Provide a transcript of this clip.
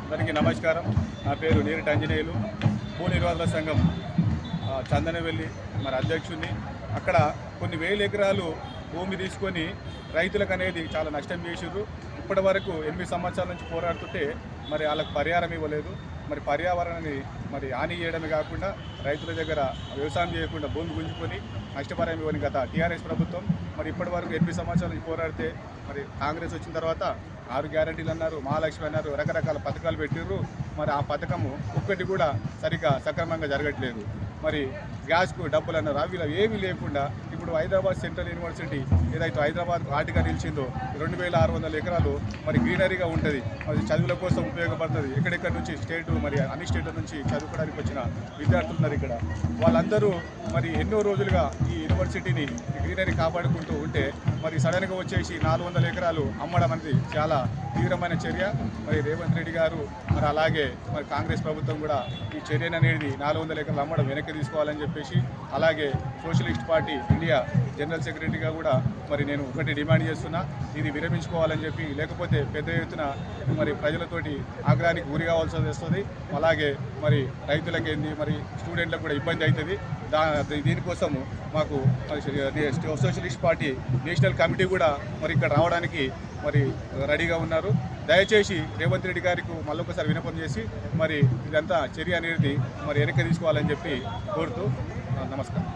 అందరికీ నమస్కారం. నా పేరు నీరటి ఆంజనేయులు. భూ నిర్వాహకుల సంఘం చందనవెల్లి మరి అధ్యక్షుడిని. అక్కడ కొన్ని వేల ఎకరాలు భూమి తీసుకొని రైతులకు అనేది చాలా నష్టం చేసిర్రు. ఇప్పటి వరకు 8 సంవత్సరాల నుంచి పోరాడుతుంటే మరి వాళ్ళకు పరిహారం ఇవ్వలేదు. మరి పర్యావరణాన్ని మరి హాని చేయడమే కాకుండా రైతుల దగ్గర వ్యవసాయం చేయకుండా భూమి గుంజుకొని నష్టపరిహారం ఇవ్వని గత టీఆర్ఎస్ ప్రభుత్వం. మరి ఇప్పటి వరకు 8 సంవత్సరాల నుంచి పోరాడితే మరి కాంగ్రెస్ వచ్చిన తర్వాత 6 గ్యారెంటీలు అన్నారు, మహాలక్ష్మి అన్నారు, రకరకాల పథకాలు పెట్టిర్రు. మరి ఆ పథకము ఒక్కటి కూడా సరిగ్గా సక్రమంగా జరగట్లేదు. మరి గ్యాస్కు డబ్బులు అన్నారు, అవి ఏమీ లేకుండా ఇప్పుడు హైదరాబాద్ సెంట్రల్ యూనివర్సిటీ ఏదైతే హైదరాబాద్ ఆటిగా నిలిచిందో 2600 ఎకరాలు మరి గ్రీనరీగా ఉంటుంది. అది చదువుల కోసం ఉపయోగపడుతుంది. ఎక్కడెక్కడి నుంచి స్టేటు మరి అన్ని స్టేట్ల నుంచి చదువుకోవడానికి వచ్చిన విద్యార్థులు ఉన్నారు ఇక్కడ. వాళ్ళందరూ మరి ఎన్నో రోజులుగా ఈ యూనివర్సిటీని గ్రీనరీ కాపాడుకుంటూ ఉంటే మరి సడన్గా వచ్చేసి 400 ఎకరాలు అమ్మడం అనేది చాలా తీవ్రమైన చర్య. మరి రేవంత్ రెడ్డి గారు మరి అలాగే మరి కాంగ్రెస్ ప్రభుత్వం కూడా ఈ చర్యను అనేది 400 ఎకరాలు అమ్మడం వెనక్కి తీసుకోవాలని చెప్పేసి, అలాగే సోషలిస్ట్ పార్టీ ఇండియా జనరల్ సెక్రటరీగా కూడా మరి నేను ఒకటి డిమాండ్ చేస్తున్నా, ఇది విరమించుకోవాలని చెప్పి. లేకపోతే పెద్ద ఎత్తున మరి ప్రజలతోటి ఆగ్రహానికి గురి కావాల్సి వస్తుంది. అలాగే మరి రైతులకేంది మరి స్టూడెంట్లకు కూడా ఇబ్బంది అవుతుంది. దీనికోసము మాకు సోషలిస్ట్ పార్టీ నేషనల్ కమిటీ కూడా మరి ఇక్కడ రావడానికి మరి రెడీగా ఉన్నారు. దయచేసి రేవంత్ రెడ్డి గారికి మళ్ళొకసారి విన్నపం చేసి మరి ఇదంతా చర్య అనేది మరి వెనక్కి తీసుకోవాలని చెప్పి కోరుతూ నమస్కారం.